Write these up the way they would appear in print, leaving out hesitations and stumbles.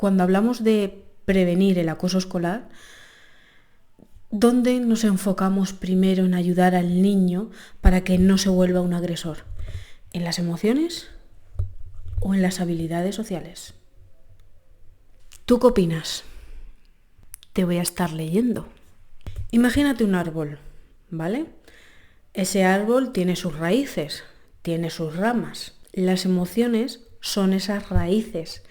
Cuando hablamos de prevenir el acoso escolar, ¿dónde nos enfocamos primero en ayudar al niño para que no se vuelva un agresor? ¿En las emociones o en las habilidades sociales? ¿Tú qué opinas? Te voy a estar leyendo. Imagínate un árbol, ¿vale? Ese árbol tiene sus raíces, tiene sus ramas. Las emociones son esas raíces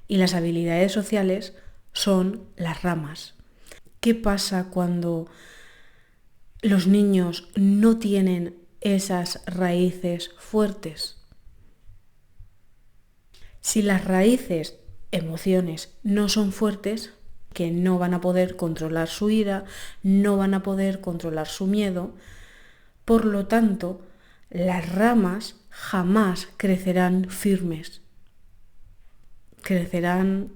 y las habilidades sociales son las ramas. ¿Qué pasa cuando los niños no tienen esas raíces fuertes? Si las raíces, emociones, no son fuertes, que no van a poder controlar su ira, no van a poder controlar su miedo, por lo tanto, las ramas jamás crecerán firmes. Crecerán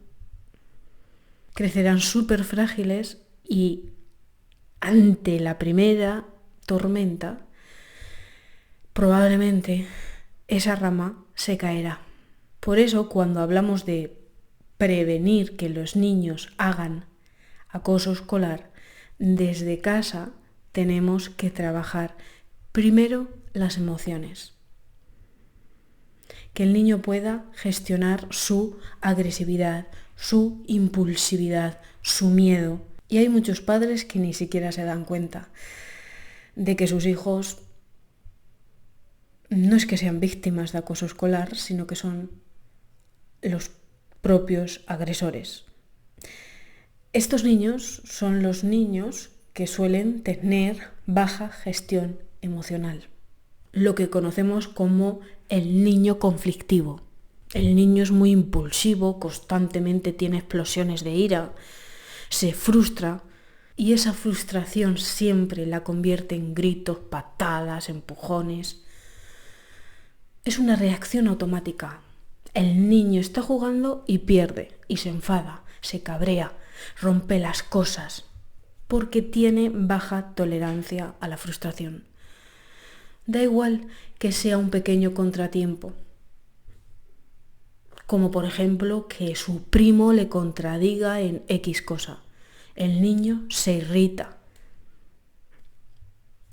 súper frágiles y ante la primera tormenta, probablemente esa rama se caerá. Por eso, cuando hablamos de prevenir que los niños hagan acoso escolar, desde casa tenemos que trabajar primero las emociones. Que el niño pueda gestionar su agresividad, su impulsividad, su miedo. Y hay muchos padres que ni siquiera se dan cuenta de que sus hijos no es que sean víctimas de acoso escolar, sino que son los propios agresores. Estos niños son los niños que suelen tener baja gestión emocional, lo que conocemos como el niño conflictivo. El niño es muy impulsivo, constantemente tiene explosiones de ira, se frustra y esa frustración siempre la convierte en gritos, patadas, empujones. Es una reacción automática. El niño está jugando y pierde, y se enfada, se cabrea, rompe las cosas, porque tiene baja tolerancia a la frustración. Da igual que sea un pequeño contratiempo, como por ejemplo que su primo le contradiga en X cosa. El niño se irrita,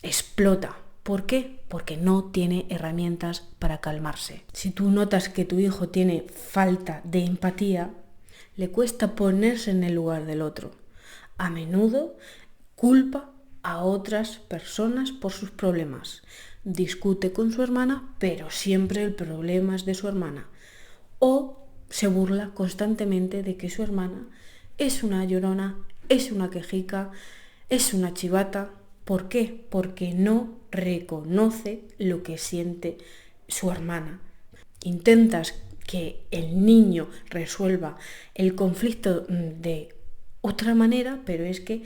explota. ¿Por qué? Porque no tiene herramientas para calmarse. Si tú notas que tu hijo tiene falta de empatía, le cuesta ponerse en el lugar del otro. A menudo culpa a otras personas por sus problemas. Discute con su hermana, pero siempre el problema es de su hermana. O se burla constantemente de que su hermana es una llorona, es una quejica, es una chivata. ¿Por qué? Porque no reconoce lo que siente su hermana. Intentas que el niño resuelva el conflicto de otra manera, pero es que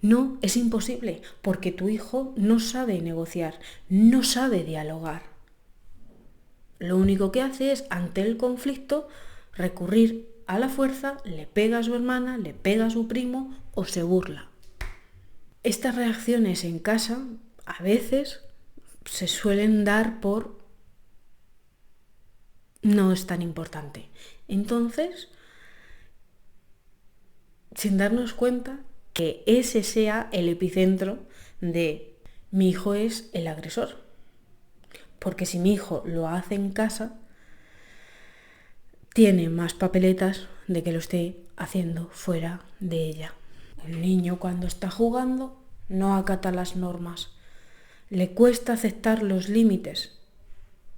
no, es imposible, porque tu hijo no sabe negociar, no sabe dialogar. Lo único que hace es, ante el conflicto, recurrir a la fuerza, le pega a su hermana, le pega a su primo o se burla. Estas reacciones en casa a veces se suelen dar por no es tan importante. Entonces, sin darnos cuenta que ese sea el epicentro de mi hijo es el agresor. Porque si mi hijo lo hace en casa, tiene más papeletas de que lo esté haciendo fuera de ella. Un niño cuando está jugando no acata las normas, le cuesta aceptar los límites.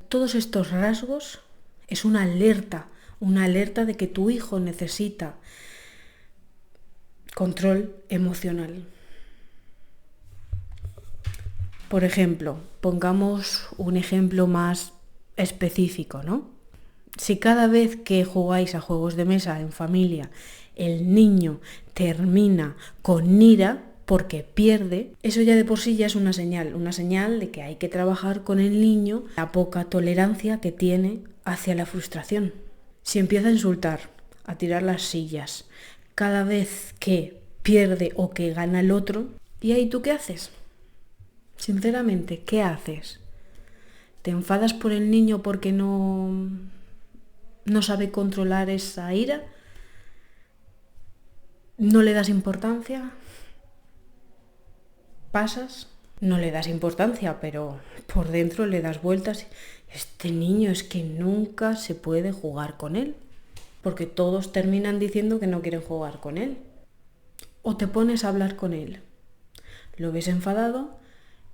Todos estos rasgos es una alerta de que tu hijo necesita control emocional. Por ejemplo, pongamos un ejemplo más específico, ¿no? Si cada vez que jugáis a juegos de mesa en familia el niño termina con ira porque pierde, eso ya de por sí ya es una señal de que hay que trabajar con el niño la poca tolerancia que tiene hacia la frustración. Si empieza a insultar, a tirar las sillas, cada vez que pierde o que gana el otro, ¿y ahí tú qué haces? Sinceramente, ¿qué haces? ¿Te enfadas por el niño porque no sabe controlar esa ira? ¿No le das importancia? ¿Pasas? No le das importancia, pero por dentro le das vueltas. Este niño es que nunca se puede jugar con él, porque todos terminan diciendo que no quieren jugar con él. O te pones a hablar con él. Lo ves enfadado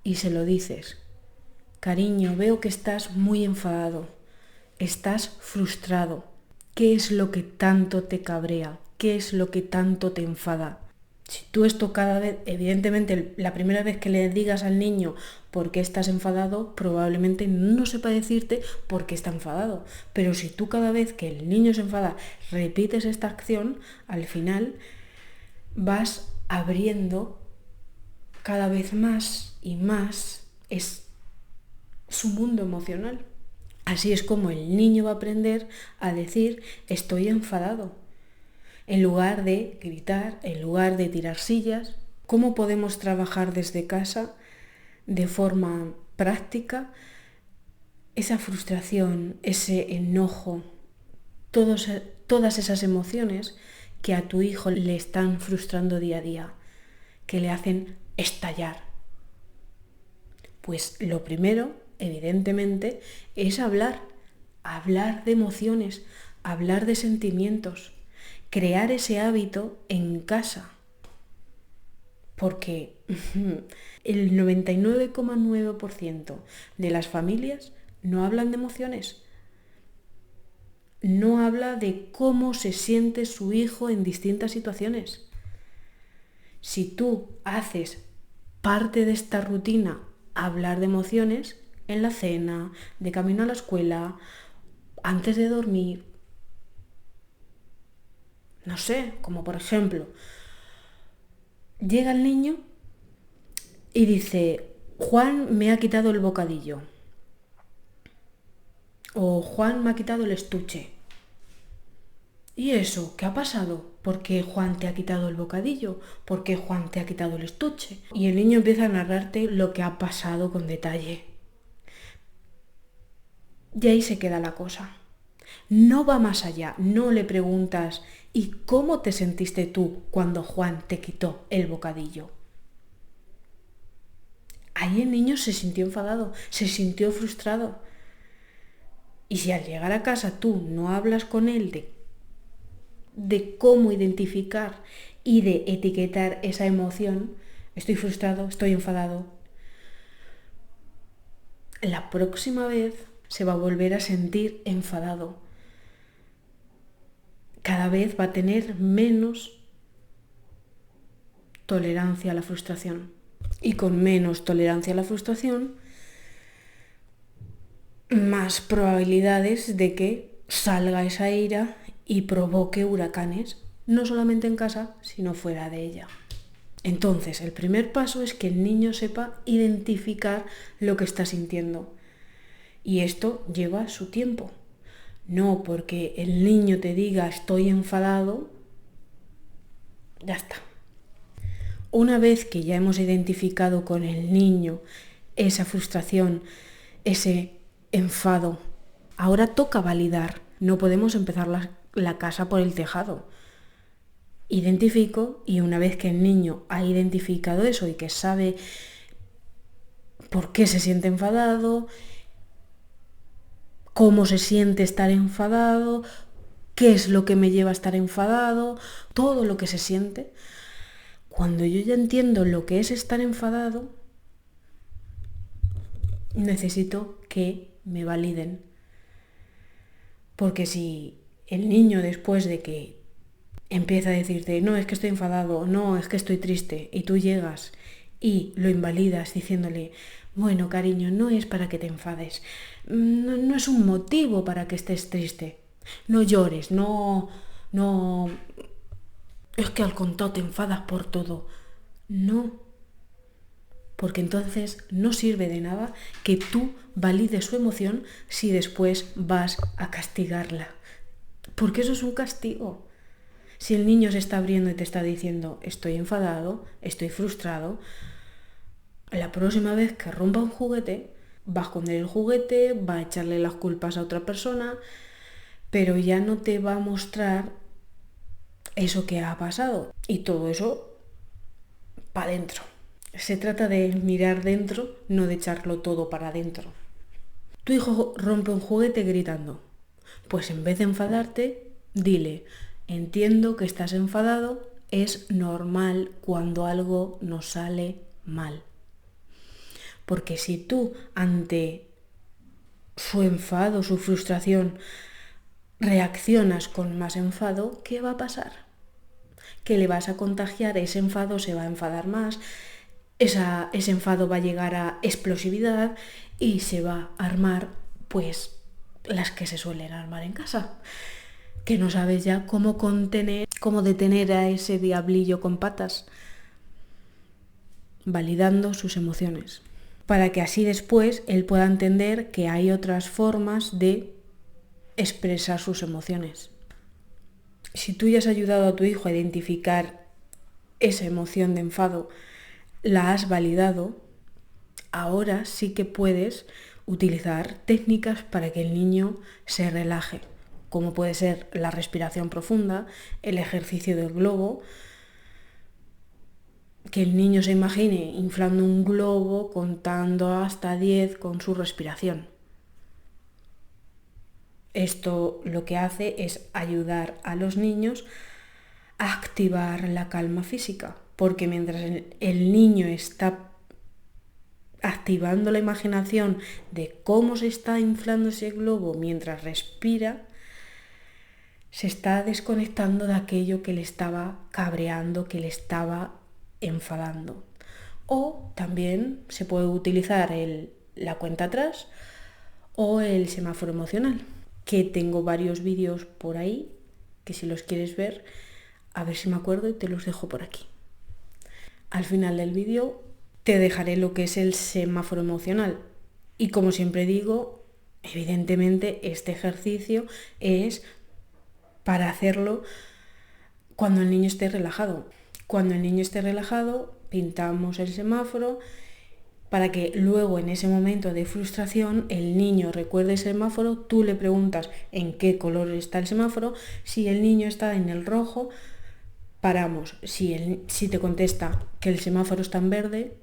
y se lo dices. Cariño, veo que estás muy enfadado. Estás frustrado. ¿Qué es lo que tanto te cabrea? ¿Qué es lo que tanto te enfada? Si tú esto cada vez, evidentemente la primera vez que le digas al niño por qué estás enfadado, probablemente no sepa decirte por qué está enfadado. Pero si tú cada vez que el niño se enfada repites esta acción, al final vas abriendo cada vez más y más su mundo emocional. Así es como el niño va a aprender a decir estoy enfadado. En lugar de gritar, en lugar de tirar sillas. ¿Cómo podemos trabajar desde casa de forma práctica esa frustración, ese enojo, todas esas emociones que a tu hijo le están frustrando día a día, que le hacen estallar? Pues lo primero, evidentemente, es hablar de emociones, hablar de sentimientos, crear ese hábito en casa. Porque el 99,9% de las familias no hablan de emociones. No habla de cómo se siente su hijo en distintas situaciones. Si tú haces parte de esta rutina, hablar de emociones, en la cena, de camino a la escuela, antes de dormir, no sé, como por ejemplo, llega el niño y dice, Juan me ha quitado el bocadillo. O Juan me ha quitado el estuche. ¿Y eso? ¿Qué ha pasado? ¿Por qué Juan te ha quitado el bocadillo? ¿Por qué Juan te ha quitado el estuche? Y el niño empieza a narrarte lo que ha pasado con detalle. Y ahí se queda la cosa. No va más allá, no le preguntas ¿y cómo te sentiste tú cuando Juan te quitó el bocadillo? Ahí el niño se sintió enfadado, se sintió frustrado. Y si al llegar a casa tú no hablas con él de cómo identificar y de etiquetar esa emoción, estoy frustrado, estoy enfadado, la próxima vez se va a volver a sentir enfadado. Cada vez va a tener menos tolerancia a la frustración. Y con menos tolerancia a la frustración, más probabilidades de que salga esa ira y provoque huracanes, no solamente en casa, sino fuera de ella. Entonces, el primer paso es que el niño sepa identificar lo que está sintiendo. Y esto lleva su tiempo. No porque el niño te diga estoy enfadado, ya está. Una vez que ya hemos identificado con el niño esa frustración, ese enfado, ahora toca validar. No podemos empezar la casa por el tejado. Identifico y una vez que el niño ha identificado eso y que sabe por qué se siente enfadado, cómo se siente estar enfadado, qué es lo que me lleva a estar enfadado, todo lo que se siente, cuando yo ya entiendo lo que es estar enfadado, necesito que me validen. Porque si el niño después de que empieza a decirte, no, es que estoy enfadado, no, es que estoy triste, y tú llegas y lo invalidas diciéndole, bueno, cariño, no es para que te enfades, no es un motivo para que estés triste, no llores, no, es que al contrario te enfadas por todo. No, porque entonces no sirve de nada que tú valides su emoción si después vas a castigarla, porque eso es un castigo. Si el niño se está abriendo y te está diciendo estoy enfadado, estoy frustrado, la próxima vez que rompa un juguete, va a esconder el juguete, va a echarle las culpas a otra persona, pero ya no te va a mostrar eso que ha pasado. Y todo eso para adentro. Se trata de mirar dentro, no de echarlo todo para adentro. Tu hijo rompe un juguete gritando. Pues en vez de enfadarte, dile, entiendo que estás enfadado, es normal cuando algo nos sale mal. Porque si tú ante su enfado, su frustración, reaccionas con más enfado, ¿qué va a pasar? Que le vas a contagiar, ese enfado se va a enfadar más, ese enfado va a llegar a explosividad y se va a armar, pues, las que se suelen armar en casa. Que no sabes ya cómo contener, cómo detener a ese diablillo con patas, validando sus emociones, para que así después él pueda entender que hay otras formas de expresar sus emociones. Si tú ya has ayudado a tu hijo a identificar esa emoción de enfado, la has validado, ahora sí que puedes utilizar técnicas para que el niño se relaje, como puede ser la respiración profunda, el ejercicio del globo, que el niño se imagine inflando un globo contando hasta 10 con su respiración. Esto lo que hace es ayudar a los niños a activar la calma física, porque mientras el niño está activando la imaginación de cómo se está inflando ese globo mientras respira, se está desconectando de aquello que le estaba cabreando, que le estaba enfadando. O también se puede utilizar la cuenta atrás o el semáforo emocional, que tengo varios vídeos por ahí, que si los quieres ver, a ver si me acuerdo y te los dejo por aquí. Al final del vídeo te dejaré lo que es el semáforo emocional. Y como siempre digo, evidentemente este ejercicio es para hacerlo cuando el niño esté relajado. Cuando el niño esté relajado, pintamos el semáforo para que luego en ese momento de frustración el niño recuerde el semáforo, tú le preguntas en qué color está el semáforo, si el niño está en el rojo, paramos. Si te contesta que el semáforo está en verde,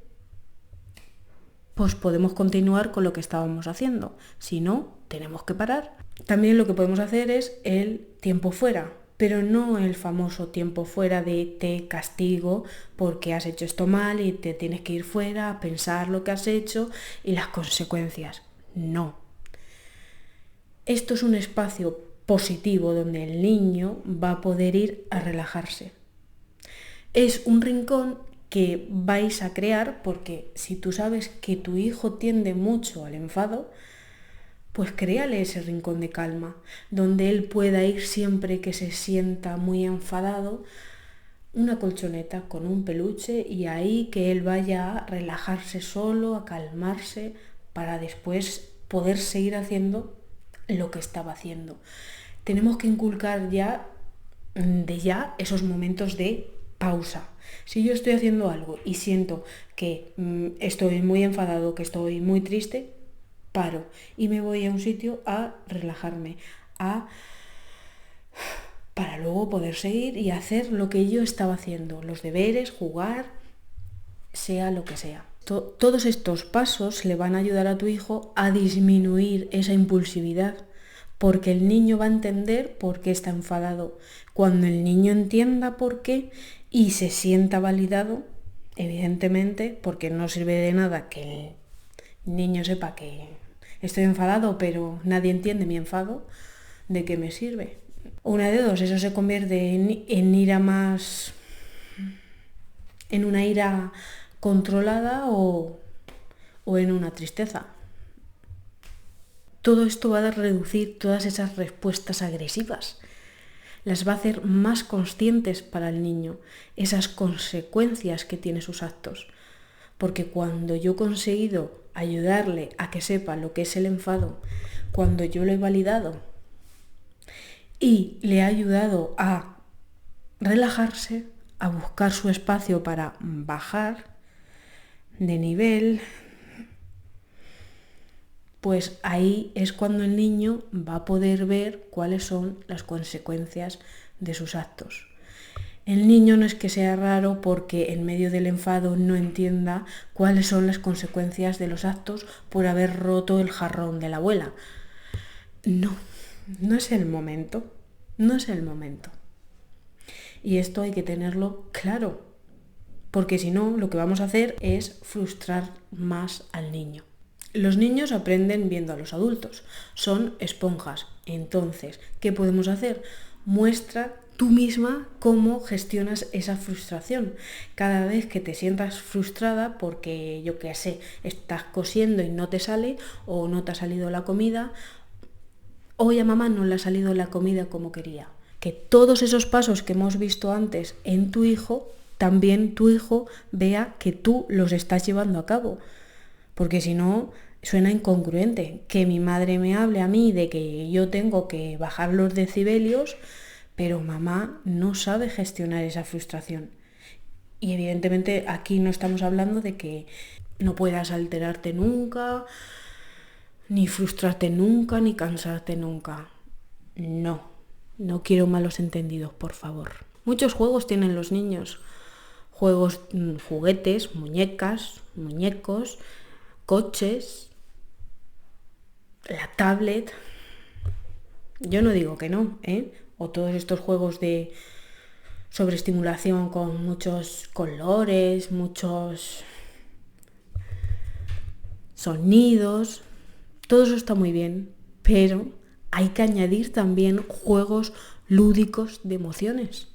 pues podemos continuar con lo que estábamos haciendo. Si no, tenemos que parar. También lo que podemos hacer es el tiempo fuera, pero no el famoso tiempo fuera de te castigo porque has hecho esto mal y te tienes que ir fuera a pensar lo que has hecho y las consecuencias. No. Esto es un espacio positivo donde el niño va a poder ir a relajarse. Es un rincón que vais a crear porque si tú sabes que tu hijo tiende mucho al enfado, pues créale ese rincón de calma, donde él pueda ir siempre que se sienta muy enfadado, una colchoneta con un peluche y ahí que él vaya a relajarse solo, a calmarse, para después poder seguir haciendo lo que estaba haciendo. Tenemos que inculcar ya esos momentos de pausa. Si yo estoy haciendo algo y siento que estoy muy enfadado, que estoy muy triste, paro y me voy a un sitio a relajarme, para luego poder seguir y hacer lo que yo estaba haciendo, los deberes, jugar, sea lo que sea. Todos estos pasos le van a ayudar a tu hijo a disminuir esa impulsividad, porque el niño va a entender por qué está enfadado. Cuando el niño entienda por qué y se sienta validado, evidentemente, porque no sirve de nada que el niño sepa que estoy enfadado, pero nadie entiende mi enfado, ¿de qué me sirve? Una de dos, eso se convierte en ira más, en una ira controlada o en una tristeza. Todo esto va a reducir todas esas respuestas agresivas. Las va a hacer más conscientes para el niño, esas consecuencias que tienen sus actos. Porque cuando yo he conseguido ayudarle a que sepa lo que es el enfado, cuando yo lo he validado y le he ayudado a relajarse, a buscar su espacio para bajar de nivel, pues ahí es cuando el niño va a poder ver cuáles son las consecuencias de sus actos. El niño no es que sea raro porque en medio del enfado no entienda cuáles son las consecuencias de los actos por haber roto el jarrón de la abuela. No, no es el momento, no es el momento. Y esto hay que tenerlo claro, porque si no, lo que vamos a hacer es frustrar más al niño. Los niños aprenden viendo a los adultos, son esponjas. Entonces, ¿qué podemos hacer? Muestra tú misma cómo gestionas esa frustración. Cada vez que te sientas frustrada porque, yo qué sé, estás cosiendo y no te sale, o no te ha salido la comida, hoy a mamá no le ha salido la comida como quería. Que todos esos pasos que hemos visto antes en tu hijo, también tu hijo vea que tú los estás llevando a cabo. Porque si no, suena incongruente que mi madre me hable a mí de que yo tengo que bajar los decibelios, pero mamá no sabe gestionar esa frustración. Y evidentemente aquí no estamos hablando de que no puedas alterarte nunca, ni frustrarte nunca, ni cansarte nunca. No quiero malos entendidos, por favor. Muchos juegos tienen los niños. Juegos, juguetes, muñecas, muñecos, coches, la tablet. Yo no digo que no, ¿eh? O todos estos juegos de sobreestimulación con muchos colores, muchos sonidos. Todo eso está muy bien, pero hay que añadir también juegos lúdicos de emociones.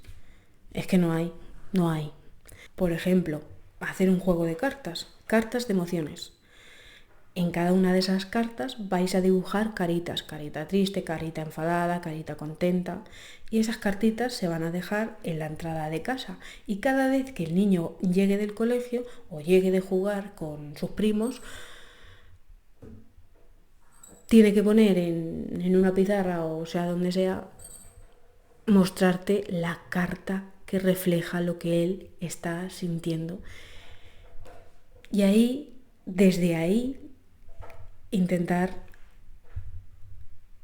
Es que no hay. Por ejemplo, hacer un juego de cartas de emociones. En cada una de esas cartas vais a dibujar caritas, carita triste, carita enfadada, carita contenta, y esas cartitas se van a dejar en la entrada de casa. Y cada vez que el niño llegue del colegio o llegue de jugar con sus primos, tiene que poner en una pizarra o sea donde sea, mostrarte la carta que refleja lo que él está sintiendo. Y ahí, desde ahí, intentar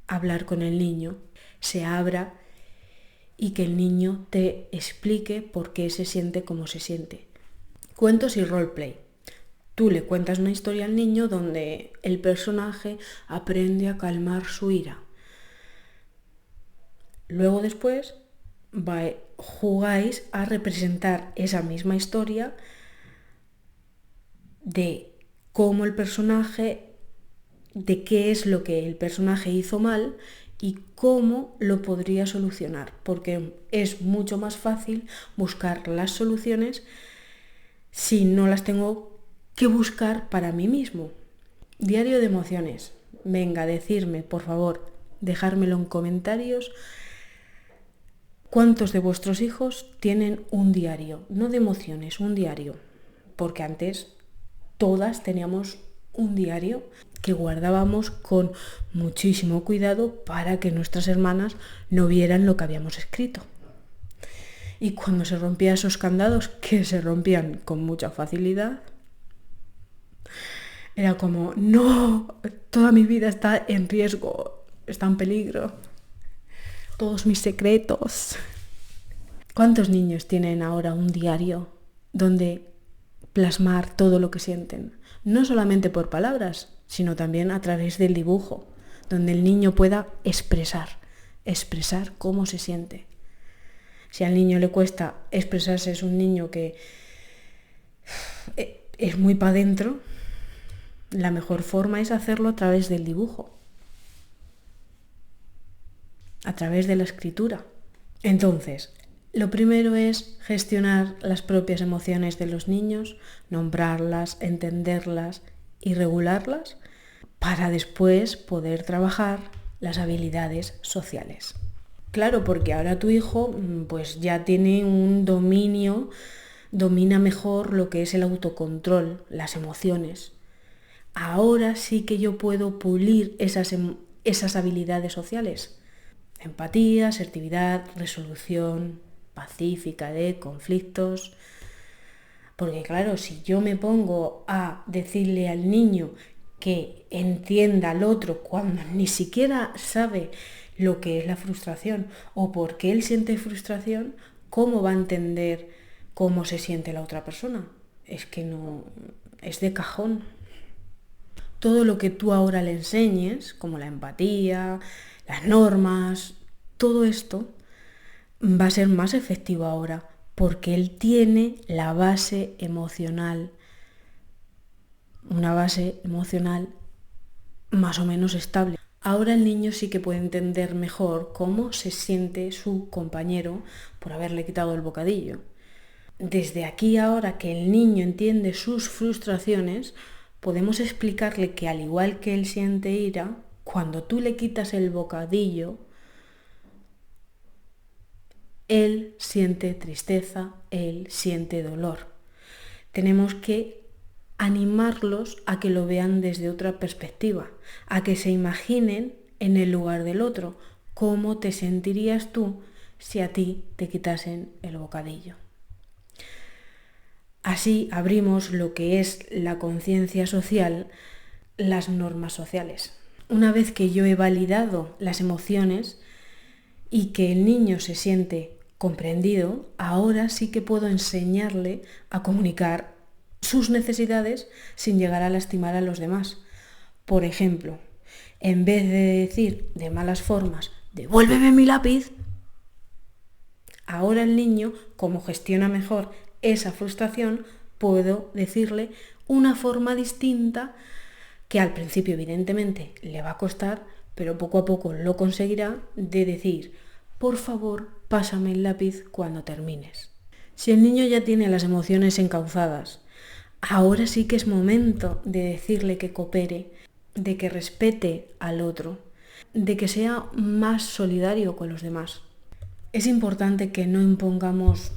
hablar con el niño, se abra y que el niño te explique por qué se siente como se siente. Cuentos y roleplay. Tú le cuentas una historia al niño donde el personaje aprende a calmar su ira. Luego después jugáis a representar esa misma historia de cómo el personaje, de qué es lo que el personaje hizo mal y cómo lo podría solucionar, porque es mucho más fácil buscar las soluciones si no las tengo que buscar para mí mismo. Diario de emociones. Venga, decirme, por favor, dejármelo en comentarios. ¿Cuántos de vuestros hijos tienen un diario? No de emociones, un diario. Porque antes todas teníamos un diario que guardábamos con muchísimo cuidado para que nuestras hermanas no vieran lo que habíamos escrito. Y cuando se rompían esos candados, que se rompían con mucha facilidad, era como, no, toda mi vida está en riesgo, está en peligro, todos mis secretos. ¿Cuántos niños tienen ahora un diario donde plasmar todo lo que sienten? No solamente por palabras, sino también a través del dibujo, donde el niño pueda expresar cómo se siente. Si al niño le cuesta expresarse, es un niño que es muy para adentro, la mejor forma es hacerlo a través del dibujo, a través de la escritura. Entonces, lo primero es gestionar las propias emociones de los niños, nombrarlas, entenderlas y regularlas, para después poder trabajar las habilidades sociales. Claro, porque ahora tu hijo pues ya tiene un dominio, domina mejor lo que es el autocontrol, las emociones. Ahora sí que yo puedo pulir esas habilidades sociales. Empatía, asertividad, resolución pacífica de conflictos. Porque claro, si yo me pongo a decirle al niño que entienda al otro cuando ni siquiera sabe lo que es la frustración o por qué él siente frustración, ¿cómo va a entender cómo se siente la otra persona? Es que no, es de cajón. Todo lo que tú ahora le enseñes, como la empatía, las normas, todo esto va a ser más efectivo ahora porque él tiene la base emocional, una base emocional más o menos estable. Ahora el niño sí que puede entender mejor cómo se siente su compañero por haberle quitado el bocadillo. Desde aquí ahora que el niño entiende sus frustraciones, podemos explicarle que al igual que él siente ira, cuando tú le quitas el bocadillo, él siente tristeza, él siente dolor. Tenemos que animarlos a que lo vean desde otra perspectiva, a que se imaginen en el lugar del otro. ¿Cómo te sentirías tú si a ti te quitasen el bocadillo? Así abrimos lo que es la conciencia social, las normas sociales. Una vez que yo he validado las emociones y que el niño se siente comprendido, ahora sí que puedo enseñarle a comunicar sus necesidades sin llegar a lastimar a los demás. Por ejemplo, en vez de decir de malas formas, devuélveme mi lápiz, ahora el niño, como gestiona mejor esa frustración, puedo decirle una forma distinta que al principio evidentemente le va a costar, pero poco a poco lo conseguirá, de decir, por favor, pásame el lápiz cuando termines. Si el niño ya tiene las emociones encauzadas, ahora sí que es momento de decirle que coopere, de que respete al otro, de que sea más solidario con los demás. Es importante que no impongamos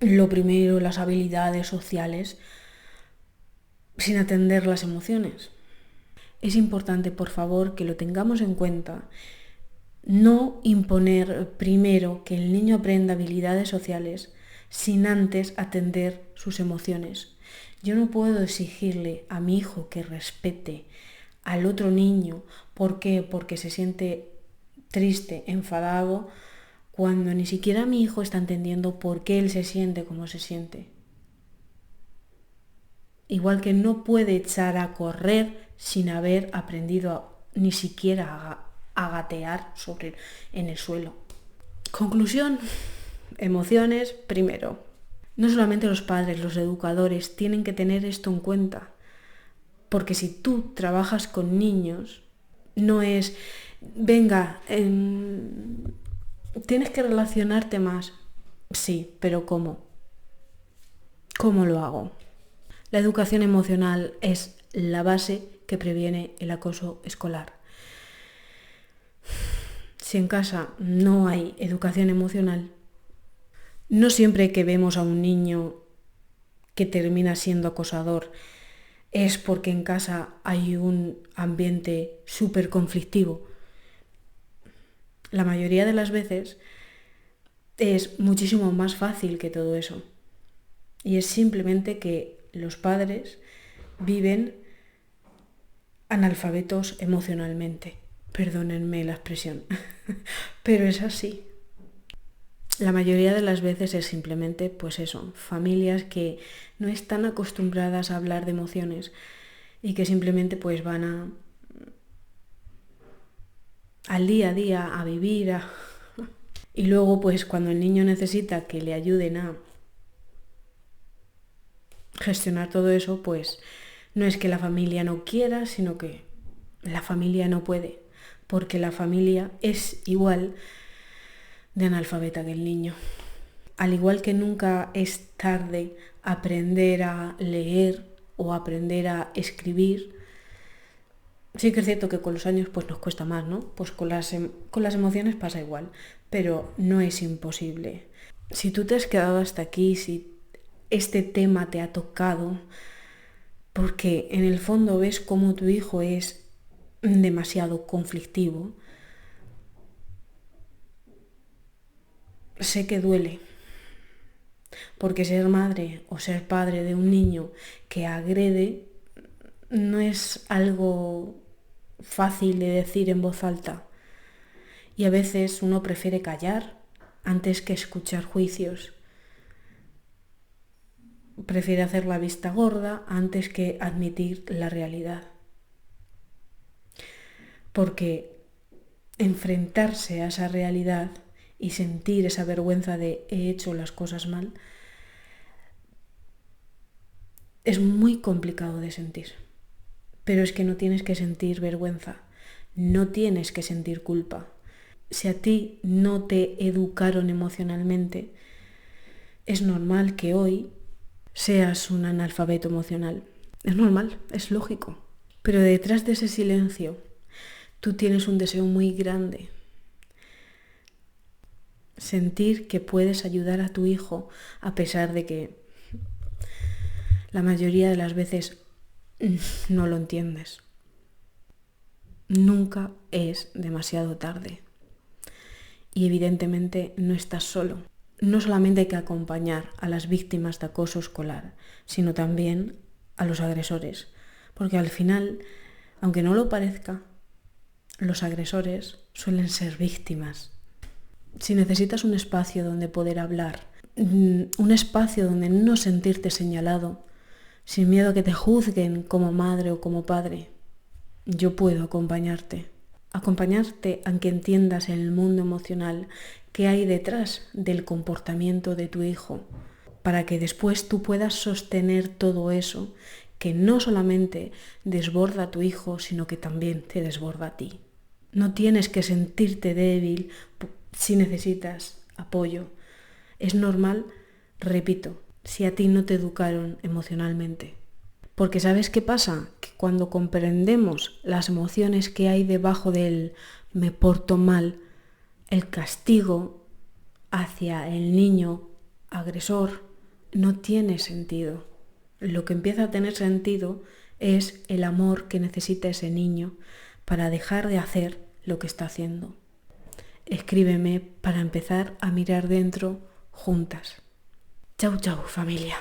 lo primero, las habilidades sociales, sin atender las emociones. Es importante, por favor, que lo tengamos en cuenta. No imponer primero que el niño aprenda habilidades sociales sin antes atender sus emociones. Yo no puedo exigirle a mi hijo que respete al otro niño. ¿Por qué? Porque se siente triste, enfadado, cuando ni siquiera mi hijo está entendiendo por qué él se siente como se siente. Igual que no puede echar a correr sin haber aprendido ni siquiera a gatear en el suelo. Conclusión, emociones primero. No solamente los padres, los educadores tienen que tener esto en cuenta, porque si tú trabajas con niños, no es, venga, tienes que relacionarte más. Sí, pero ¿cómo? ¿Cómo lo hago? La educación emocional es la base que previene el acoso escolar. Si en casa no hay educación emocional, no siempre que vemos a un niño que termina siendo acosador es porque en casa hay un ambiente súper conflictivo. La mayoría de las veces es muchísimo más fácil que todo eso. Y es simplemente que los padres viven analfabetos emocionalmente. Perdónenme la expresión, pero es así. La mayoría de las veces es simplemente, pues eso, familias que no están acostumbradas a hablar de emociones y que simplemente pues van al día a día a vivir. Y luego pues cuando el niño necesita que le ayuden a gestionar todo eso, pues no es que la familia no quiera, sino que la familia no puede, porque la familia es igual de analfabeta que el niño. Al igual que nunca es tarde aprender a leer o aprender a escribir, sí que es cierto que con los años pues nos cuesta más, ¿no? Pues con las emociones pasa igual, pero no es imposible. Si tú te has quedado hasta aquí, si este tema te ha tocado, porque en el fondo ves cómo tu hijo es demasiado conflictivo, sé que duele, porque ser madre o ser padre de un niño que agrede no es algo fácil de decir en voz alta. Y a veces uno prefiere callar antes que escuchar juicios. Prefiere hacer la vista gorda antes que admitir la realidad. Porque enfrentarse a esa realidad y sentir esa vergüenza de he hecho las cosas mal es muy complicado de sentir. Pero es que no tienes que sentir vergüenza, no tienes que sentir culpa. Si a ti no te educaron emocionalmente, es normal que hoy seas un analfabeto emocional. Es normal, es lógico. Pero detrás de ese silencio, tú tienes un deseo muy grande. Sentir que puedes ayudar a tu hijo a pesar de que la mayoría de las veces no lo entiendes. Nunca es demasiado tarde. Y evidentemente no estás solo. No solamente hay que acompañar a las víctimas de acoso escolar, sino también a los agresores. Porque al final, aunque no lo parezca, los agresores suelen ser víctimas. Si necesitas un espacio donde poder hablar, un espacio donde no sentirte señalado, sin miedo a que te juzguen como madre o como padre, yo puedo acompañarte. Acompañarte a que entiendas en el mundo emocional qué hay detrás del comportamiento de tu hijo, para que después tú puedas sostener todo eso que no solamente desborda a tu hijo, sino que también te desborda a ti. No tienes que sentirte débil si necesitas apoyo. Es normal, repito, si a ti no te educaron emocionalmente. Porque ¿sabes qué pasa? Que cuando comprendemos las emociones que hay debajo del me porto mal, el castigo hacia el niño agresor no tiene sentido. Lo que empieza a tener sentido es el amor que necesita ese niño para dejar de hacer lo que está haciendo. Escríbeme para empezar a mirar dentro juntas. Chau, chau, familia.